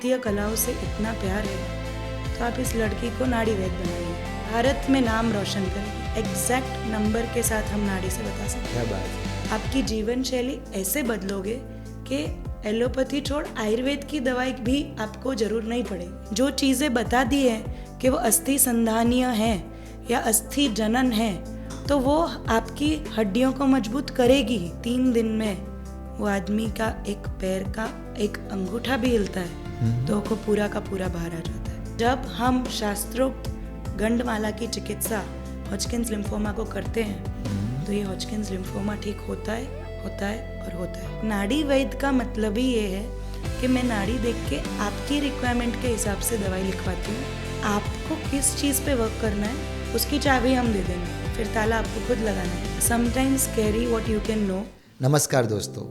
भारतीय कलाओं से इतना प्यार है तो आप इस लड़की को नाड़ी वैद्य बनाइए, भारत में नाम रोशन करेगी। एग्जैक्ट नंबर के साथ हम नाड़ी से बता सकते हैं। क्या बात है। आपकी जीवन शैली ऐसे बदलोगे कि एलोपैथी छोड़ आयुर्वेद की दवाई भी आपको जरूर नहीं पड़ेगी। जो चीज़ें बता दी हैं कि वो अस्थि संधानीय है या अस्थि जनन है, तो वो आपकी हड्डियों को मजबूत करेगी। 3 दिन में वो आदमी का एक पैर का एक अंगूठा भी हिलता है तो वो पूरा का पूरा बाहर आ जाता है। जब हम शास्त्रोक्त गंडमाला की चिकित्सा हॉजकिंस लिम्फोमा को करते हैं तो ये हॉजकिंस लिम्फोमा ठीक होता है और होता है। नाड़ी वैद्य का मतलब ही ये है कि मैं नाड़ी देख के आपकी रिक्वायरमेंट के हिसाब से दवाई लिखवाती हूँ। आपको किस चीज़ पे वर्क करना है उसकी चाबी हम दे देंगे, फिर ताला आपको खुद लगाना है। Sometimes carry what you can know. नमस्कार दोस्तों,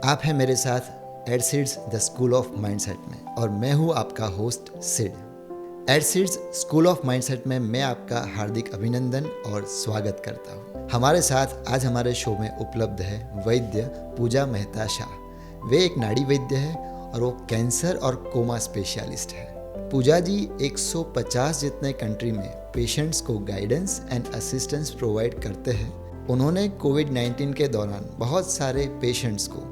आप हैं मेरे साथ Edseeds the school of mindset में और मैं हूं आपका host Sid. Edseeds school of mindset में मैं आपका हार्दिक अभिनंदन और स्वागत करता हूं। हमारे साथ आज हमारे शो में उपलब्ध है वैद्य पूजा मेहता शाह। वे एक नाड़ी वैद्य है और वो कैंसर और कोमा स्पेशलिस्ट है। पूजा जी 150 जितने कंट्री में पेशेंट्स को गाइडेंस एंड असिस्टेंस प्रोवाइड करते हैं। उन्होंने कोविड-19 के दौरान बहुत सारे पेशेंट्स को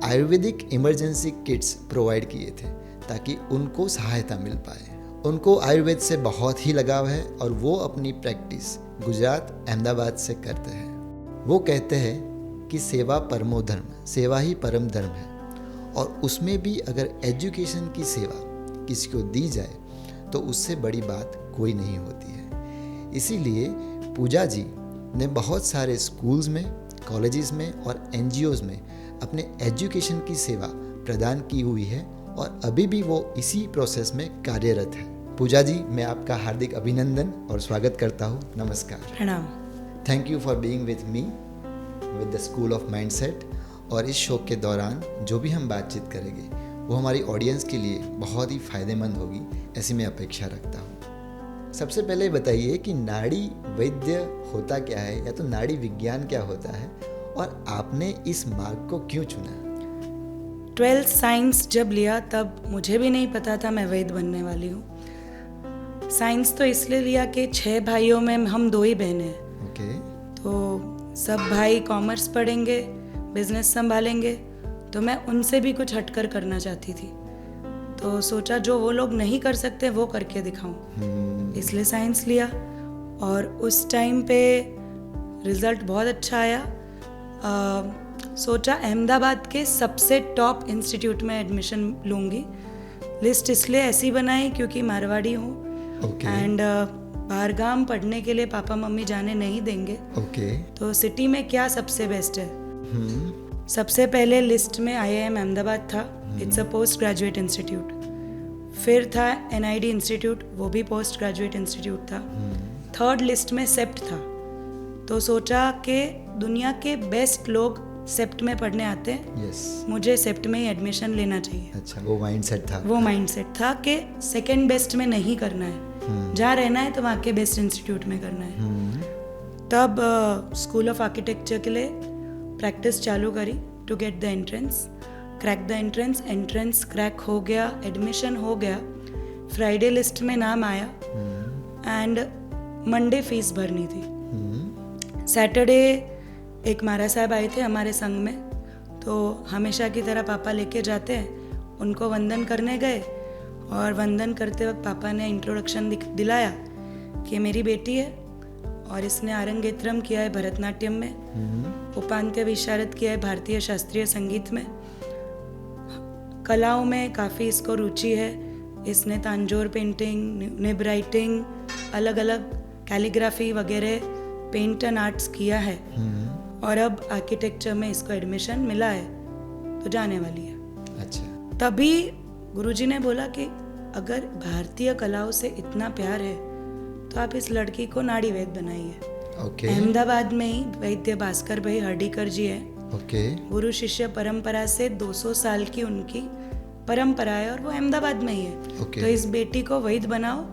आयुर्वेदिक इमरजेंसी किट्स प्रोवाइड किए थे ताकि उनको सहायता मिल पाए। उनको आयुर्वेद से बहुत ही लगाव है और वो अपनी प्रैक्टिस गुजरात अहमदाबाद से करते हैं। वो कहते हैं कि सेवा परमो धर्म, सेवा ही परम धर्म है, और उसमें भी अगर एजुकेशन की सेवा किसी को दी जाए तो उससे बड़ी बात कोई नहीं होती है। इसीलिए पूजा जी ने बहुत सारे स्कूल्स में, कॉलेजेस में और एनजीओज में अपने एजुकेशन की सेवा प्रदान की हुई है और अभी भी वो इसी प्रोसेस में कार्यरत है। पूजा जी, मैं आपका हार्दिक अभिनंदन और स्वागत करता हूँ। नमस्कार। प्रणाम। Thank you for being with me with the school of mindset. और इस शो के दौरान जो भी हम बातचीत करेंगे वो हमारी ऑडियंस के लिए बहुत ही फायदेमंद होगी, ऐसी मैं अपेक्षा रखता हूँ। सबसे पहले बताइए कि नाड़ी वैद्य होता क्या है, या तो नाड़ी विज्ञान क्या होता है, और आपने इस मार्ग को क्यों चुना? 12th साइंस जब लिया तब मुझे भी नहीं पता था मैं वैद्य बनने वाली हूँ। साइंस तो इसलिए लिया कि 6 भाइयों में हम 2 ही बहनें हैं। ओके। तो सब भाई कॉमर्स पढ़ेंगे, बिजनेस संभालेंगे, तो मैं उनसे भी कुछ हटकर करना चाहती थी। तो सोचा जो वो लोग नहीं कर सकते वो करके दिखाऊं, इसलिए साइंस लिया। और उस टाइम पे रिज़ल्ट बहुत अच्छा आया। सोचा अहमदाबाद के सबसे टॉप इंस्टीट्यूट में एडमिशन लूँगी। लिस्ट इसलिए ऐसी बनाई क्योंकि मारवाड़ी हूँ एंड बाहरगाम पढ़ने के लिए पापा मम्मी जाने नहीं देंगे। तो सिटी में क्या सबसे बेस्ट है? सबसे पहले लिस्ट में IIM अहमदाबाद था, it's a post graduate institute. फिर था NID इंस्टीट्यूट, वो भी पोस्ट ग्रेजुएट इंस्टीट्यूट था। थर्ड लिस्ट में सेप्ट था। तो सोचा कि दुनिया के बेस्ट लोग सेप्ट में पढ़ने आते हैं, मुझे सेप्ट में ही एडमिशन लेना चाहिए। अच्छा, वो माइंडसेट था कि सेकंड बेस्ट में नहीं करना है, जहाँ रहना है तो वहाँ के बेस्ट इंस्टीट्यूट में करना है। तब स्कूल ऑफ आर्किटेक्चर के लिए प्रैक्टिस चालू करी to get the entrance. Crack the entrance crack हो गया, एडमिशन हो गया, फ्राइडे लिस्ट में नाम आया एंड मंडे फीस भरनी थी। सैटरडे एक महाराज साहब आए थे हमारे संघ में, तो हमेशा की तरह पापा लेके जाते हैं, उनको वंदन करने गए। और वंदन करते वक्त पापा ने इंट्रोडक्शन दिलाया कि मेरी बेटी है और इसने आरंगेत्रम किया है भरतनाट्यम में, उपांत्य विशारद किया है भारतीय शास्त्रीय संगीत में, कलाओं में काफ़ी इसको रुचि है। इसने तांजोर पेंटिंग, निब राइटिंग, अलग अलग कैलीग्राफी वगैरह पेंट एंड आर्ट्स किया है। और अब आर्किटेक्चर में इसको एडमिशन मिला है तो जाने वाली है। अच्छा। तभी गुरुजी ने बोला कि अगर भारतीय कलाओं से इतना प्यार है तो आप इस लड़की को नाड़ी वैद्य बनाइए। अहमदाबाद में ही वैद्य भास्कर भाई हर्डीकर जी है। गुरु शिष्य परंपरा से 200 साल की उनकी परंपरा है और वो अहमदाबाद में ही है। तो इस बेटी को वैद्य बनाओ,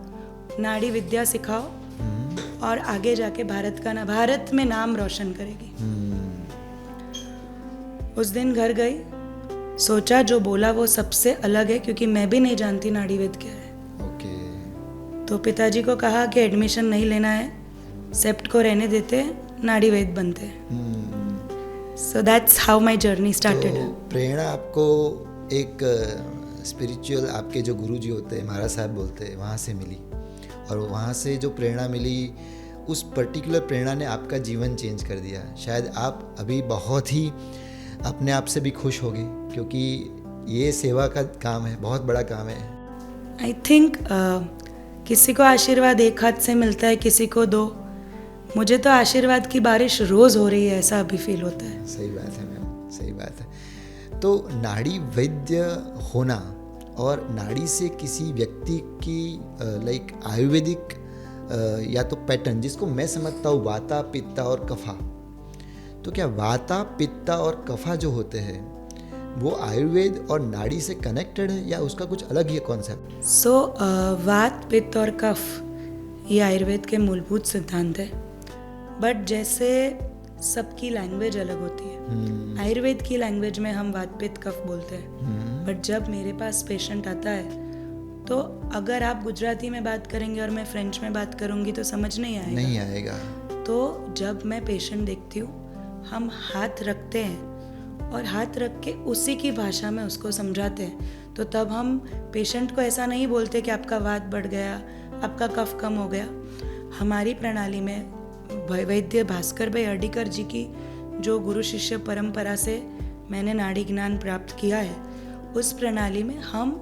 नाड़ी विद्या सिखाओ और आगे जाके भारत में नाम रोशन करेगी। उस दिन घर गई सोचा जो बोला वो सबसे अलग है, क्योंकि मैं भी नहीं जानती नाड़ीवेद क्या है। ओके। तो पिताजी को कहा कि एडमिशन नहीं लेना है, सेप्ट को रहने देते हैं, नाड़ीवेद बनते हैं। So that's how my journey started. तो प्रेरणा आपको एक स्पिरिचुअल आपके जो गुरुजी होते हैं, महाराज साहब बोलते हैं, वहाँ से मिली, और वहाँ से जो प्रेरणा मिली, उस पर्टिकुलर प्रेरणा ने आपका जीवन चेंज कर दिया। शायद आप अभी बहुत ही अपने आप से भी खुश होगे, क्योंकि ये सेवा का काम है, बहुत बड़ा काम है। आई थिंक किसी को आशीर्वाद एक हाथ से मिलता है, किसी को दो। मुझे तो आशीर्वाद की बारिश रोज़ हो रही है, ऐसा अभी फील होता है। सही बात है मैम, सही बात है। तो नाड़ी वैद्य होना और नाड़ी से किसी व्यक्ति की लाइक आयुर्वेदिक या तो पैटर्न, जिसको मैं समझता हूँ वाता, पित्ता और कफा, तो क्या वाता, पित्ता और कफा जो होते हैं वो आयुर्वेद और नाड़ी से कनेक्टेड है, या उसका कुछ अलग ही कॉन्सेप्ट? सो वात, पित्त और कफ ये आयुर्वेद के मूलभूत सिद्धांत है। बट जैसे सबकी लैंग्वेज अलग होती है, आयुर्वेद की लैंग्वेज में हम वात, पित्त, कफ बोलते हैं। बट जब मेरे पास पेशेंट आता है, तो अगर आप गुजराती में बात करेंगे और मैं फ्रेंच में बात करूंगी तो समझ नहीं आएगा। तो जब मैं पेशेंट देखती हूँ, हम हाथ रखते हैं और हाथ रख के उसी की भाषा में उसको समझाते हैं। तो तब हम पेशेंट को ऐसा नहीं बोलते कि आपका वात बढ़ गया, आपका कफ कम हो गया। हमारी प्रणाली में वैद्य भास्कर भाई अडीकर जी की जो गुरु शिष्य परंपरा से मैंने नाड़ी ज्ञान प्राप्त किया है, उस प्रणाली में हम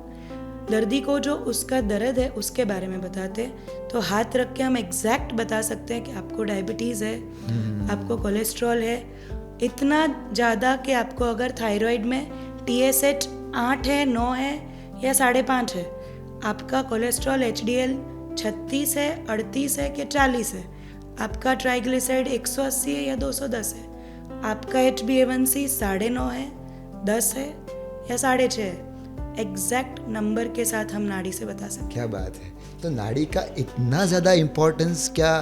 दर्दी को जो उसका दर्द है उसके बारे में बताते हैं। तो हाथ रख के हम एग्जैक्ट बता सकते हैं कि आपको डायबिटीज़ है, आपको कोलेस्ट्रॉल है, इतना ज़्यादा कि आपको अगर थायराइड में TSH 8 है, 9 है या 5.5 है, आपका कोलेस्ट्रॉल HDL 36 है, 38 है कि 40 है, आपका ट्राइग्लिसराइड 180 है या 210 है, आपका HbA1c 9.5 है, 10 है या 6.5 है, एग्जैक्ट नंबर के साथ हम नाड़ी से बता सकते हैं। क्या बात है। तो नाड़ी का इतना ज़्यादा इम्पोर्टेंस क्या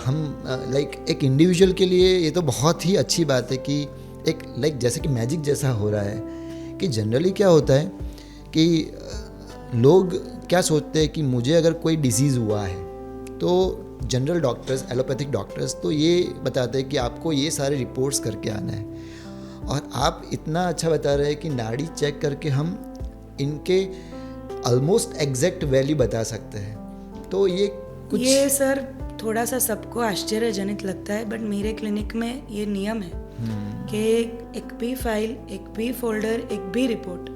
हम लाइक एक इंडिविजुअल के लिए, ये तो बहुत ही अच्छी बात है कि एक लाइक जैसे कि मैजिक जैसा हो रहा है। कि जनरली क्या होता है कि लोग क्या सोचते हैं कि मुझे अगर कोई डिजीज़ हुआ है तो जनरल डॉक्टर्स, एलोपैथिक डॉक्टर्स तो ये बताते हैं कि आपको ये सारे रिपोर्ट्स करके आना है, और आप इतना अच्छा बता रहे हैं कि नाड़ी चेक करके हम इनके ऑलमोस्ट एग्जैक्ट वैल्यू बता सकते हैं। तो ये सर थोड़ा सा सबको आश्चर्यजनित लगता है, बट मेरे क्लिनिक में ये नियम है कि एक भी फाइल, एक भी फोल्डर, एक भी रिपोर्ट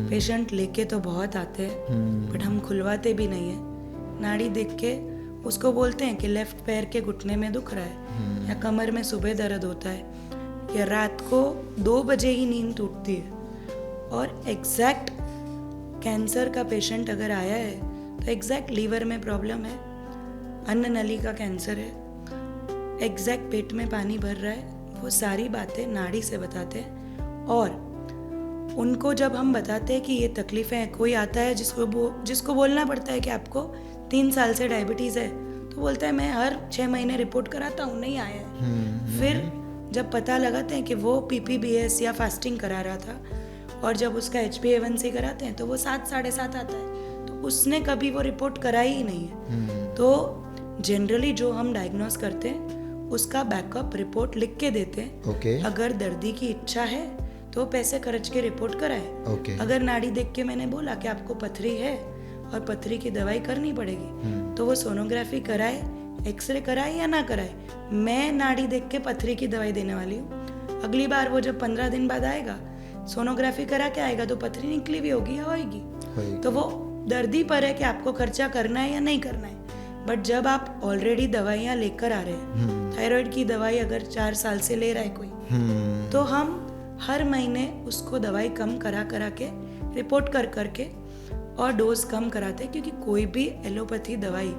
पेशेंट लेके तो बहुत आते हैं, बट हम खुलवाते भी नहीं है। नाड़ी देख के उसको बोलते हैं कि लेफ्ट पैर के घुटने में दुख रहा है, या कमर में सुबह दर्द होता है, या रात को 2 बजे ही नींद टूटती है, और एग्जैक्ट कैंसर का पेशेंट अगर आया है तो एग्जैक्ट लीवर में प्रॉब्लम है, अन्न नली का कैंसर है, एग्जैक्ट पेट में पानी भर रहा है, वो सारी बातें नाड़ी से बताते हैं। और उनको जब हम बताते हैं कि ये तकलीफ़ें हैं, कोई आता है जिसको बोलना पड़ता है कि आपको 3 साल से डायबिटीज़ है, तो बोलता है मैं हर 6 महीने रिपोर्ट कराता हूँ, नहीं आया है। फिर जब पता लगाते हैं कि वो PPBS या फास्टिंग करा रहा था, और जब उसका HbA1c कराते हैं तो वो 7, 7.5 आता है, तो उसने कभी वो रिपोर्ट कराई ही नहीं है। तो जनरली जो हम डायग्नोस करते हैं उसका बैकअप रिपोर्ट लिख के देते हैं। अगर दर्दी की इच्छा है तो पैसे खर्च के रिपोर्ट कराए। अगर नाड़ी देख के मैंने बोला कि आपको पथरी है और पथरी की दवाई करनी पड़ेगी, तो वो सोनोग्राफी कराए, एक्सरे कराए या ना कराए, मैं नाड़ी देख के पथरी की दवाई देने वाली हूँ। अगली बार वो जब 15 दिन बाद आएगा, सोनोग्राफी करा के आएगा, तो पथरी निकली भी होगी या होगी। तो वो दर्दी पर है कि आपको खर्चा करना है या नहीं करना है। बट जब आप ऑलरेडी दवाइयाँ लेकर आ रहे हैं, थायराइड की दवाई अगर 4 साल से ले रहा है कोई, तो हम हर महीने उसको दवाई कम करा के रिपोर्ट करके और डोज कम कराते हैं, क्योंकि कोई भी एलोपैथी दवाई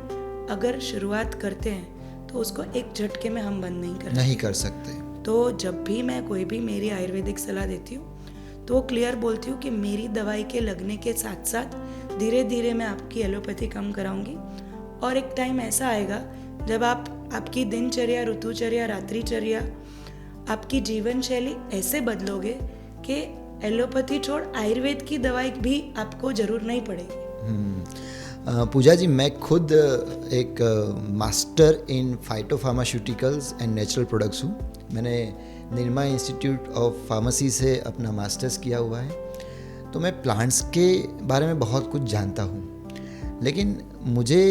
अगर शुरुआत करते हैं तो उसको एक झटके में हम बंद नहीं कर सकते। तो जब भी मैं कोई भी मेरी आयुर्वेदिक सलाह देती हूँ तो क्लियर बोलती हूँ कि मेरी दवाई के लगने के साथ साथ धीरे धीरे मैं आपकी एलोपैथी कम कराऊंगी, और एक टाइम ऐसा आएगा जब आपकी दिनचर्या, ऋतुचर्या, रात्रिचर्या, आपकी जीवन शैली ऐसे बदलोगे कि एलोपैथी छोड़ आयुर्वेद की दवाई भी आपको ज़रूर नहीं पड़ेगी। पूजा जी, मैं खुद एक master in phytopharmaceuticals and natural products हूँ। मैंने निर्मा इंस्टीट्यूट ऑफ फार्मेसी से अपना मास्टर्स किया हुआ है, तो मैं प्लांट्स के बारे में बहुत कुछ जानता हूँ। लेकिन मुझे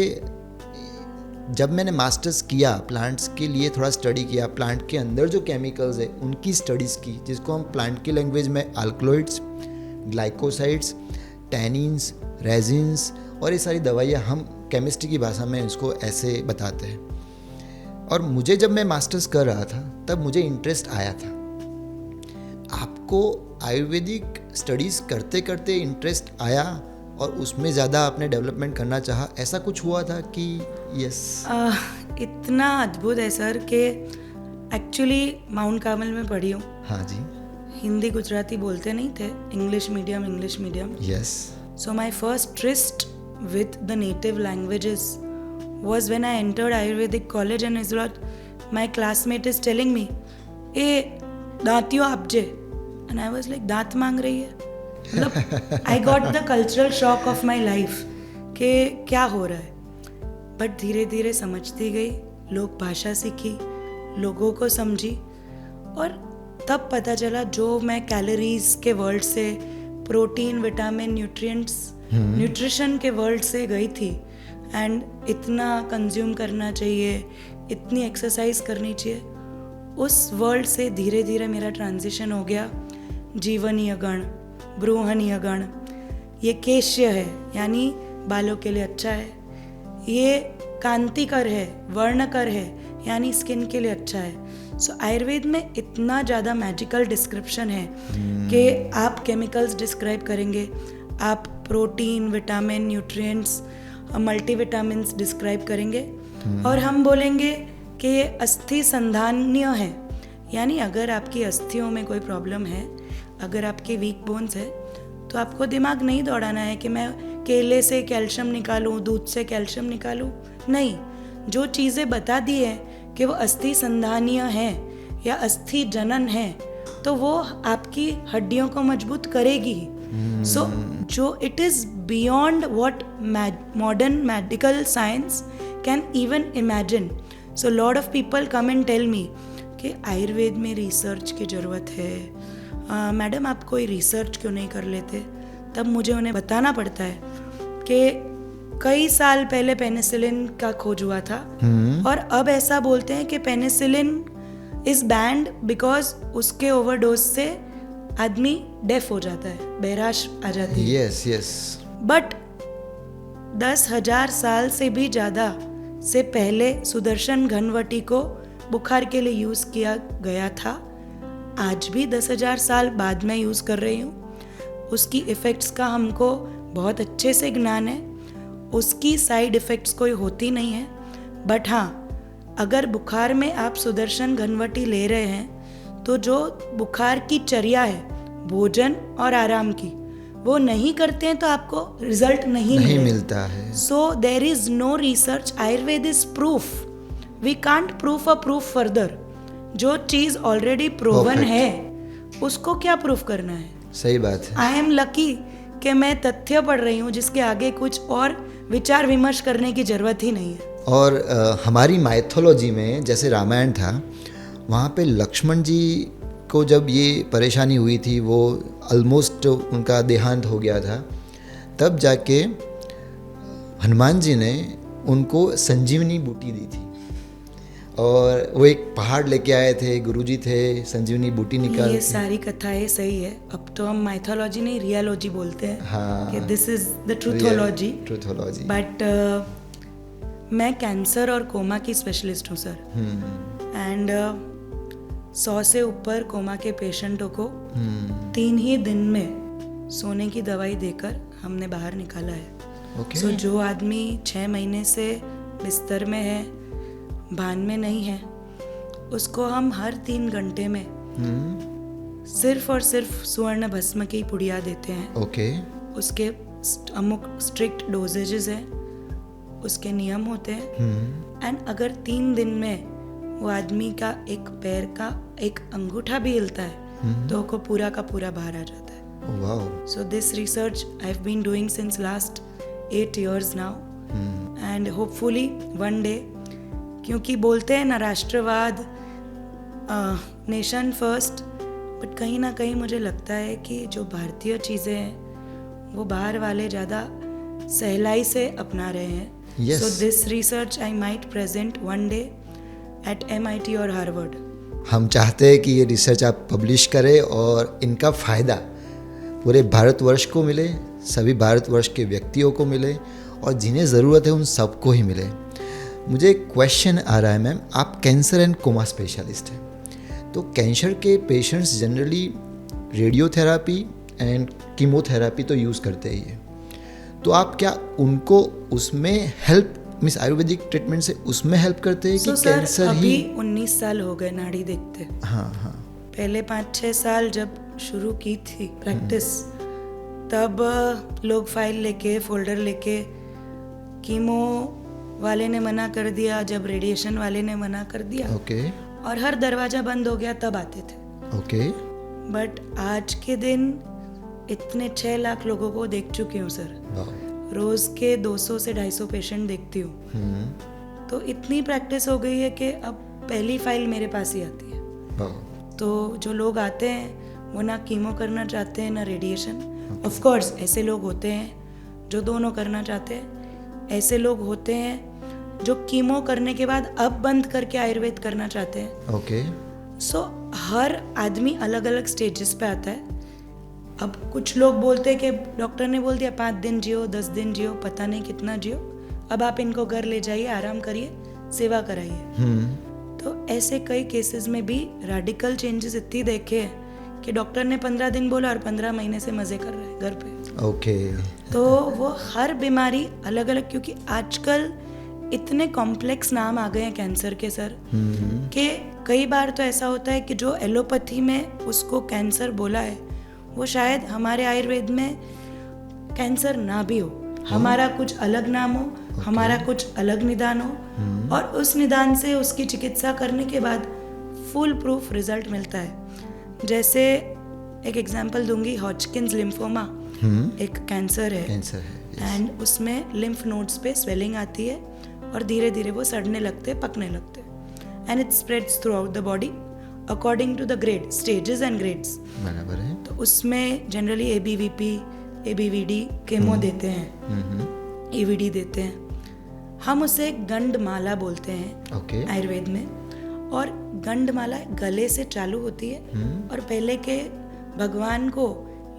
जब मैंने मास्टर्स किया, प्लांट्स के लिए थोड़ा स्टडी किया, प्लांट के अंदर जो केमिकल्स है उनकी स्टडीज़ की, जिसको हम प्लांट की लैंग्वेज में अल्कलॉइड्स, ग्लाइकोसाइड्स, टैनिन्स, रेजिन्स और ये सारी दवाइयाँ हम केमिस्ट्री की भाषा में उसको ऐसे बताते हैं। और मुझे जब मैं मास्टर्स कर रहा था तब मुझे इंटरेस्ट आया था। आपको आयुर्वेदिक स्टडीज़ करते करते इंटरेस्ट आया और उसमें ज़्यादा आपने डेवलपमेंट करना चाहा, ऐसा कुछ हुआ था कि यस? इतना अद्भुत है सर कि एक्चुअली माउंट कार्मल में पढ़ी हूँ। हाँ जी। हिंदी गुजराती बोलते नहीं थे, English medium. Yes. So my first tryst with the native languages was when I entered Ayurvedic college and is what my classmate is telling me, "ए दांतियों आपजे," and I was like, दांत मांग रही है? मतलब I got the cultural shock of my life कि क्या हो रहा है। बट धीरे धीरे समझती गई, लोक भाषा सीखी, लोगों को समझी और तब पता चला जो मैं कैलोरीज के वर्ल्ड से, प्रोटीन, विटामिन, न्यूट्रिशन के वर्ल्ड से गई थी एंड इतना कंज्यूम करना चाहिए, इतनी एक्सरसाइज करनी चाहिए, उस वर्ल्ड से धीरे धीरे मेरा ट्रांजिशन हो गया जीवनीय गण, ब्रूहणीय गण। ये केश्य है यानी बालों के लिए अच्छा है, ये कांतिकर है, वर्णकर है यानी स्किन के लिए अच्छा है। सो आयुर्वेद में इतना ज़्यादा मैजिकल डिस्क्रिप्शन है कि आप केमिकल्स डिस्क्राइब करेंगे, आप protein, vitamin, nutrients, multivitamins describe करेंगे और हम बोलेंगे कि ये अस्थि संधान्य है, यानी अगर आपकी अस्थियों में कोई प्रॉब्लम है, अगर आपके वीक बोन्स है, तो आपको दिमाग नहीं दौड़ाना है कि मैं केले से कैल्शियम निकालूं, दूध से कैल्शियम निकालूं। नहीं, जो चीज़ें बता दी है कि वो अस्थि संधानीय है या अस्थि जनन है, तो वो आपकी हड्डियों को मजबूत करेगी। सो जो it is beyond what modern medical science can even imagine. So lot of people come and tell me कि आयुर्वेद में रिसर्च की ज़रूरत है, मैडम आप कोई रिसर्च क्यों नहीं कर लेते? तब मुझे उन्हें बताना पड़ता है कि कई साल पहले पेनिसिलिन का खोज हुआ था और अब ऐसा बोलते हैं कि पेनिसिलिन इज बैंड बिकॉज उसके ओवरडोज से आदमी डेफ हो जाता है, बहराश आ जाती है। Yes yes. बट 10,000 साल से भी ज़्यादा से पहले सुदर्शन घनवटी को बुखार के लिए यूज़ किया गया था। आज भी 10,000 साल बाद में यूज़ कर रही हूँ। उसकी इफ़ेक्ट्स का हमको बहुत अच्छे से ज्ञान है, उसकी साइड इफ़ेक्ट्स कोई होती नहीं है। बट हाँ, अगर बुखार में आप सुदर्शन घनवटी ले रहे हैं तो जो बुखार की चर्या है भोजन और आराम की, वो नहीं करते हैं तो आपको रिजल्ट नहीं मिलता है। So there is no research, Ayurveda is proof, we can't proof a proof further. जो चीज़ ऑलरेडी प्रूवन है उसको क्या प्रूफ करना है? सही बात है। आई एम लकी कि मैं तथ्य पढ़ रही हूँ जिसके आगे कुछ और विचार विमर्श करने की जरूरत ही नहीं है। और हमारी माइथोलॉजी में जैसे रामायण था, वहाँ पे लक्ष्मण जी को जब ये परेशानी हुई थी, वो ऑलमोस्ट उनका देहांत हो गया था, तब जाके हनुमान जी ने उनको संजीवनी बूटी दी थी और वो एक पहाड़ लेके आए थे, गुरुजी थे, संजीवनी बूटी निकाल। ये सारी कथाएं सही है, अब तो हम माइथोलॉजी नहीं रियलॉजी बोलते हैं। हाँ, कि दिस इज द ट्रूथोलॉजी। बट मैं कैंसर और कोमा की स्पेशलिस्ट हूँ सर, एंड 100 से ऊपर कोमा के पेशेंटों को 3 ही दिन में सोने की दवाई देकर हमने बाहर निकाला है। सो जो आदमी 6 महीने से बिस्तर में है, भान में नहीं है, उसको हम हर 3 घंटे में सिर्फ और सिर्फ स्वर्ण भस्म की पुड़िया देते हैं। उसके अमुक स्ट्रिक्ट डोजेजेस हैं, उसके नियम होते हैं, एंड अगर 3 दिन में वो आदमी का एक पैर का एक अंगूठा भी हिलता है तो वो पूरा का पूरा बाहर आ जाता है। Wow. So this research I've been doing since last 8 years now, and hopefully one day, क्योंकि बोलते हैं ना राष्ट्रवाद, नेशन फर्स्ट, बट कहीं ना कहीं मुझे लगता है कि जो भारतीय चीज़ें हैं वो बाहर वाले ज़्यादा सहलाई से अपना रहे हैं. Yes. So this research I might present one day at MIT और हार्वर्ड. हम चाहते हैं कि ये रिसर्च आप पब्लिश करें और इनका फ़ायदा पूरे भारतवर्ष को मिले, सभी भारतवर्ष के व्यक्तियों को मिले और जिन्हें ज़रूरत है उन सबको ही मिले. मुझे एक क्वेश्चन आ रहा है मैम, आप कैंसर एंड कोमा स्पेशलिस्ट हैं, तो कैंसर के patients generally radiotherapy and chemotherapy तो यूज़ करते ही है, तो आप क्या उनको उसमें हेल्प मीन्स आयुर्वेदिक ट्रीटमेंट से उसमें हेल्प करते हैं कि कैंसर अभी ही? 19 साल हो गए नाड़ी देखते. हाँ हाँ. पहले 5-6 साल जब शुरू की थी प्रैक्टिस, तब लोग फाइल लेके फोल्डर लेके, कीमो वाले ने मना कर दिया, जब रेडिएशन वाले ने मना कर दिया, ओके और हर दरवाजा बंद हो गया तब आते थे. ओके. बट आज के दिन इतने 6 लाख लोगों को देख चुकी हूँ सर. वाओ. रोज़ के 200 से 250 पेशेंट देखती हूँ. तो इतनी प्रैक्टिस हो गई है कि अब पहली फाइल मेरे पास ही आती है. वाओ. तो जो लोग आते हैं वो ना कीमो करना चाहते हैं ना रेडिएशन. ऑफ कोर्स ऐसे लोग होते हैं जो दोनों करना चाहते हैं, ऐसे लोग होते हैं जो कीमो करने के बाद अब बंद करके आयुर्वेद करना चाहते हैं. ओके. सो हर आदमी अलग अलग स्टेजेस पे आता है. अब कुछ लोग बोलते हैं कि डॉक्टर ने बोल दिया 5 दिन जियो, 10 दिन जियो, पता नहीं कितना जियो, अब आप इनको घर ले जाइए, आराम करिए, सेवा कराइए. तो ऐसे कई केसेस में भी रेडिकल चेंजेस इतनी देखे हैं कि डॉक्टर ने 15 दिन बोला और 15 महीने से मज़े कर रहे हैं घर पे. ओके. तो वो हर बीमारी अलग अलग, क्योंकि आजकल इतने कॉम्प्लेक्स नाम आ गए हैं कैंसर के सर, कि कई बार तो ऐसा होता है कि जो एलोपैथी में उसको कैंसर बोला है वो शायद हमारे आयुर्वेद में कैंसर ना भी हो, हमारा कुछ अलग नाम हो, हमारा कुछ अलग निदान हो, और उस निदान से उसकी चिकित्सा करने के बाद फुल प्रूफ रिजल्ट मिलता है. जैसे एक एग्जांपल दूंगी, हॉजकिंस लिम्फोमा एक कैंसर है. कैंसर है. एंड उसमें लिम्फ नोड्स पे स्वेलिंग आती है और धीरे धीरे वो सड़ने लगते हैं, पकने लगते हैं, and it spreads throughout the body according to the grade, stages and grades. बराबर है. तो उसमें जनरली ABVP, ABVD केमो देते हैं, EVD देते हैं. हम उसे गंडमाला बोलते हैं ओके. आयुर्वेद में. और गंडमाला गले से चालू होती है, और पहले के भगवान को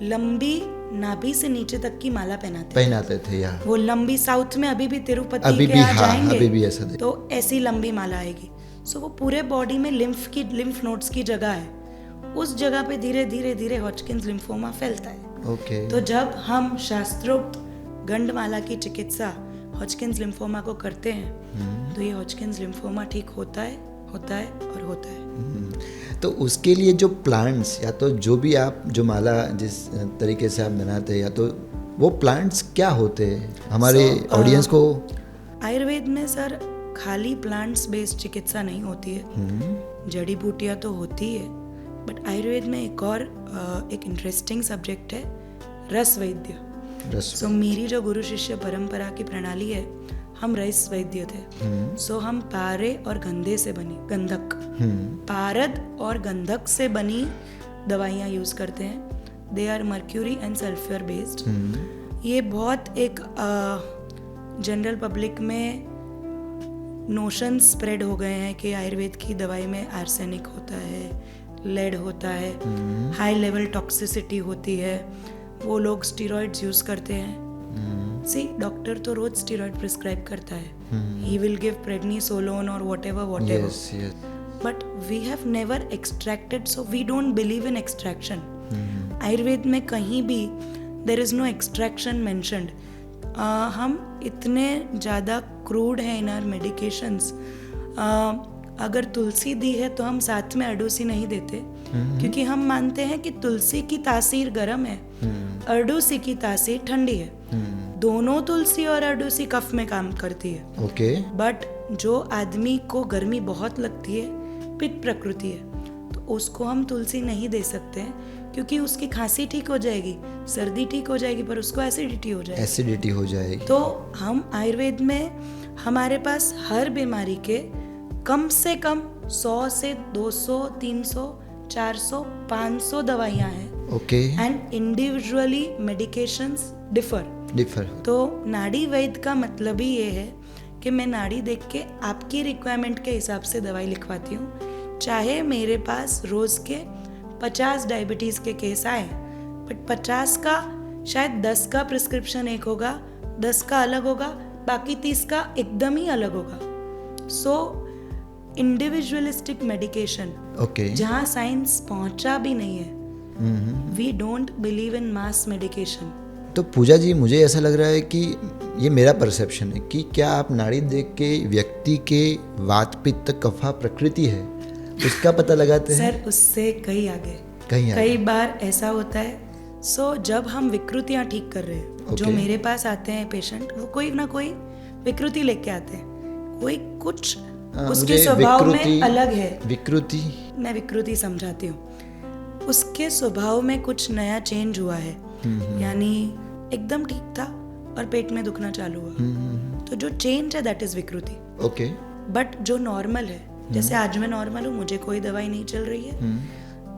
लंबी नाभि से नीचे तक की माला पहनाते थे यार. वो लंबी, साउथ में अभी भी तिरुपति अभी के भी, यहाँ हाँ, जाएंगे अभी भी ऐसा तो ऐसी लंबी माला आएगी. सो वो पूरे बॉडी में लिम्फ नोड्स की जगह है, उस जगह पे धीरे धीरे धीरे हॉजकिंस लिम्फोमा फैलता है. ओके. तो जब हम शास्त्रोक्त गंडमाला की चिकित्सा हॉजकिंस लिम्फोमा को करते हैं तो ये हॉजकिंस लिम्फोमा ठीक होता है और होता है. तो उसके लिए जो प्लांट्स या तो जो भी आप जो माला जिस तरीके से आप बनाते हैं, या तो वो प्लांट्स क्या होते हैं हमारे ऑडियंस को? आयुर्वेद में सर खाली प्लांट्स बेस्ड चिकित्सा नहीं होती है, जड़ी बूटियाँ तो होती है, बट आयुर्वेद में एक इंटरेस्टिंग सब्जेक्ट है रस वैद्य. सो मेरी जो गुरु शिष्य परंपरा की प्रणाली है, हम रस वैद्य थे. सो हम पारे और गंधे से बनी गंधक, पारद और गंधक से बनी दवाइयाँ यूज करते हैं. They are mercury and sulphur based. ये बहुत एक जनरल पब्लिक में नोशन स्प्रेड हो गए हैं कि आयुर्वेद की दवाई में आर्सेनिक होता है, लेड होता है, हाई लेवल टॉक्सिसिटी होती है, वो लोग स्टीरॉइड्स यूज करते हैं. सी डॉक्टर तो रोज स्टीरॉइड प्रिस्क्राइब करता है, ही विल गिव प्रेडनिसोलोन और whatever, but we have never extracted, so we don't believe in extraction. Ayurveda में कहीं भी there is no extraction mentioned. हम इतने ज़्यादा क्रूड हैं इन आवर मेडिकेशंस. अगर तुलसी दी है तो हम साथ में अरडूसी नहीं देते, क्योंकि हम मानते हैं कि तुलसी की तासीर गर्म है, अरडूसी की तासीर ठंडी है. दोनों तुलसी और अरडूसी कफ में काम करती है. ओके. बट जो आदमी को गर्मी बहुत लगती है, पित्त प्रकृति है, तो उसको हम तुलसी नहीं दे सकते हैं, क्योंकि उसकी खांसी ठीक हो जाएगी, सर्दी ठीक हो जाएगी, पर उसको एसिडिटी हो जाएगी। एसिडिटी हो जाएगी। तो हम आयुर्वेद में हमारे पास हर बीमारी के कम से कम 100 से 200, 300, 400, 500 दवाइयाँ हैं। Okay. And individually medications differ. तो नाड़ी वैद्य का मतलब ही ये है कि मैं नाड़ी देख के आपकी रिक्वायरमेंट के हिसाब से दवाई लिखवाती हूँ। चाहे मेरे पास रोज़ के 50 डायबिटीज़ के केस आए, बट 50 का शायद 10 का प्रिस्क्रिप्शन एक होगा, 10 का अलग होगा, बाकी 30 का एकदम ही अलग होगा। So individualistic medication, okay. जहाँ साइंस पहुँचा भी नहीं है, we don't believe in mass medication. तो पूजा जी, मुझे ऐसा लग रहा है कि ये मेरा परसेप्शन है कि क्या आप नाड़ी देख के व्यक्ति के वात पित्त कफा प्रकृति है उसका पता लगाते हैं? सर, उससे कहीं आगे। कहीं कई बार ऐसा होता है। जब हम विकृतियाँ ठीक कर रहे हैं, जो मेरे पास आते हैं पेशेंट, वो कोई ना कोई विकृति लेके आते हैं। कोई कुछ उसके स्वभाव में अलग है। विकृति, मैं विकृति समझाती हूँ। उसके स्वभाव में कुछ नया चेंज हुआ है, यानी एकदम ठीक था और पेट में दुखना चालू हुआ। तो जो चेंज है दैट इज विकृति। ओके। बट जो नॉर्मल है, जैसे आज मैं नॉर्मल हूँ, मुझे कोई दवाई नहीं चल रही है,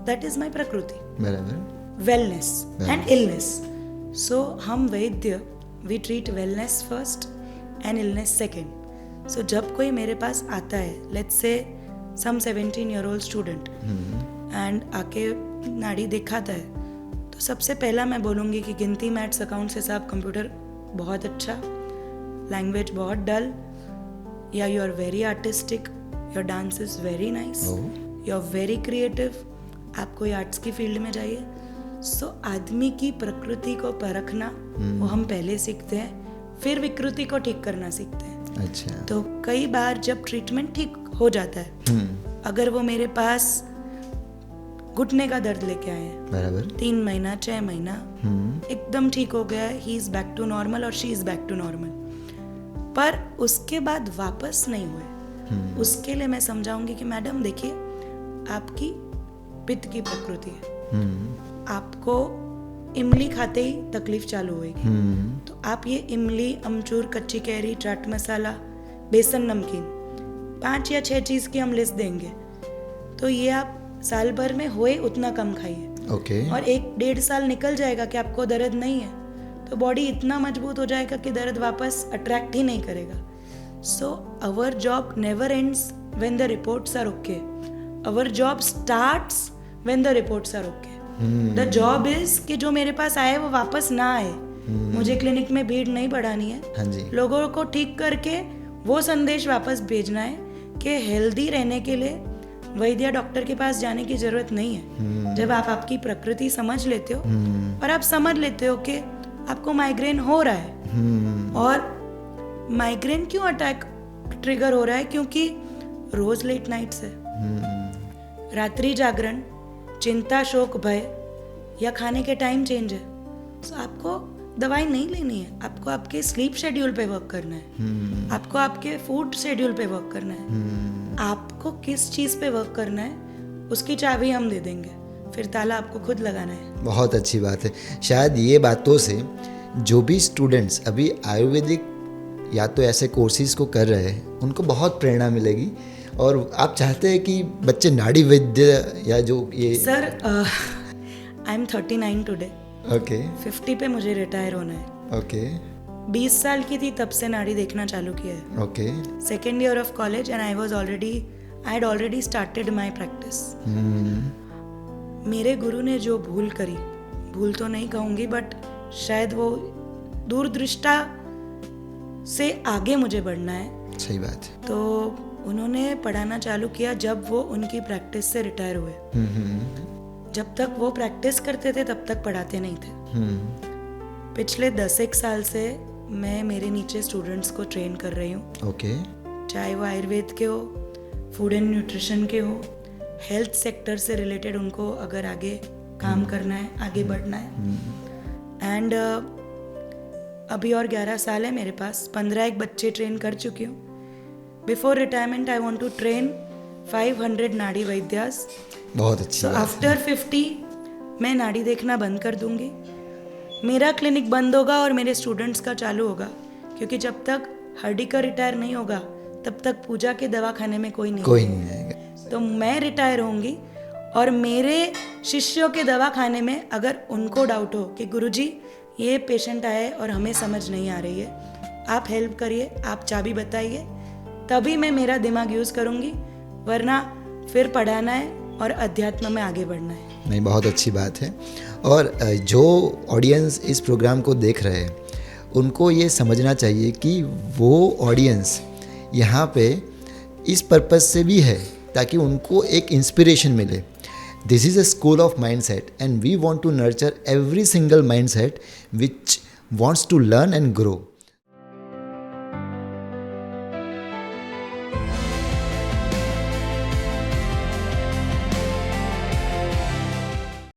दैट इज माई प्रकृति। बराबर। Wellness and illness. सो हम वैद्य, we treat wellness first and illness second. So जब कोई मेरे पास आता है, let's say some 17-year-old student, and आके नाड़ी दिखाता है, तो सबसे पहला मैं बोलूँगी कि गिनती, मैथ्स, अकाउंट्स, हिसाब, कंप्यूटर बहुत अच्छा, लैंग्वेज बहुत डल, या you are very artistic, your dance is very nice, you are very creative, आप कोई आर्ट्स की फील्ड में जाइए। सो आदमी की प्रकृति को परखना वो हम पहले सीखते हैं, फिर विकृति को ठीक करना सीखते हैं। अच्छा। तो कई बार जब ट्रीटमेंट ठीक हो जाता है, अगर वो मेरे पास घुटने का दर्द लेके आए हैं, बराबर, 3 महीना 6 महीना एकदम ठीक हो गया है, he is back to normal और she is back to normal, पर उसके बाद वापस नहीं हुए, उसके लिए मैं समझाऊंगी कि मैडम देखिए, आपकी पित्त की प्रकृति है, आपको इमली खाते ही तकलीफ चालू होगी, तो आप ये इमली, अमचूर, कच्ची कैरी, चाट मसाला, बेसन, नमकीन, 5 या 6 चीज़ की हम लिस्ट देंगे, तो ये आप साल भर में होए उतना कम खाइए। ओके। और 1-1.5 साल निकल जाएगा कि आपको दर्द नहीं है, तो बॉडी इतना मजबूत हो जाएगा कि दर्द वापस अट्रैक्ट ही नहीं करेगा। So our job never ends when the reports are okay, our job starts when the reports are okay. The job is कि जो मेरे पास आए वो वापस ना आए। मुझे क्लिनिक में भीड़ नहीं बढ़ानी है, हाँ जी। लोगों को ठीक करके वो संदेश वापस भेजना है कि हेल्दी रहने के लिए वैद्य डॉक्टर के पास जाने की जरूरत नहीं है। जब आप आपकी प्रकृति समझ लेते हो और आप समझ लेते हो कि आपको माइग्रेन हो रहा है, और माइग्रेन क्यों अटैक ट्रिगर हो रहा है, क्योंकि रोज लेट नाइट्स है, रात्रि जागरण, चिंता, शोक, भय, या खाने के टाइम चेंज है। तो आपको दवाई नहीं लेनी है, आपको आपके स्लीप शेड्यूल पे वर्क करना है, आपको आपके फूड शेड्यूल पे वर्क करना है, आपको किस चीज़ पे वर्क करना है उसकी चाबी हम दे देंगे, फिर ताला आपको खुद लगाना है। बहुत अच्छी बात है। शायद ये बातों से जो भी स्टूडेंट्स अभी आयुर्वेदिक या तो ऐसे कोर्सेज को कर रहे हैं, उनको बहुत प्रेरणा मिलेगी, और आप चाहते हैं कि बच्चे नाड़ी वैद्य या जो ये। Sir, I am 39 today. Okay. 50 पे मुझे रिटायर होना है। ओके। 20 साल की थी तब से नाड़ी देखना चालू किया है। Okay. Second year of college and I had already started my practice. मेरे गुरु ने जो भूल करी, भूल तो नहीं कहूँगी, बट शायद वो दूरदृष्टा से आगे मुझे बढ़ना है। सही बात है। तो उन्होंने पढ़ाना चालू किया जब वो उनकी प्रैक्टिस से रिटायर हुए। जब तक वो प्रैक्टिस करते थे तब तक पढ़ाते नहीं थे। पिछले 10 साल से मैं मेरे नीचे स्टूडेंट्स को ट्रेन कर रही हूँ। ओके। चाहे वो आयुर्वेद के हो, फूड एंड न्यूट्रिशन के हो, हेल्थ सेक्टर से रिलेटेड उनको अगर आगे काम करना है, आगे बढ़ना है। एंड अभी और 11 साल है मेरे पास, 15 बच्चे ट्रेन कर चुकी हूँ। Before retirement I want to train 500 nadi वैद्यास। बहुत अच्छी बात आफ्टर 50 मैं नाड़ी देखना बंद कर दूंगी। मेरा क्लिनिक बंद होगा और मेरे स्टूडेंट्स का चालू होगा, क्योंकि जब तक हर्डिकर रिटायर नहीं होगा तब तक पूजा के दवाखाने में कोई नहीं आएगा। तो मैं रिटायर होंगी और मेरे शिष्यों के दवाखाने में अगर उनको डाउट हो कि गुरुजी ये पेशेंट आए और हमें समझ नहीं आ रही है, आप हेल्प करिए, आप चाबी बताइए, तभी मैं मेरा दिमाग यूज़ करूँगी, वरना फिर पढ़ाना है और अध्यात्म में आगे बढ़ना है। नहीं, बहुत अच्छी बात है। और जो ऑडियंस इस प्रोग्राम को देख रहे हैं उनको ये समझना चाहिए कि वो ऑडियंस यहाँ पे इस पर्पज़ से भी है ताकि उनको एक इंस्पिरेशन मिले। This is a school of mindset and we want to nurture every single mindset which wants to learn and grow.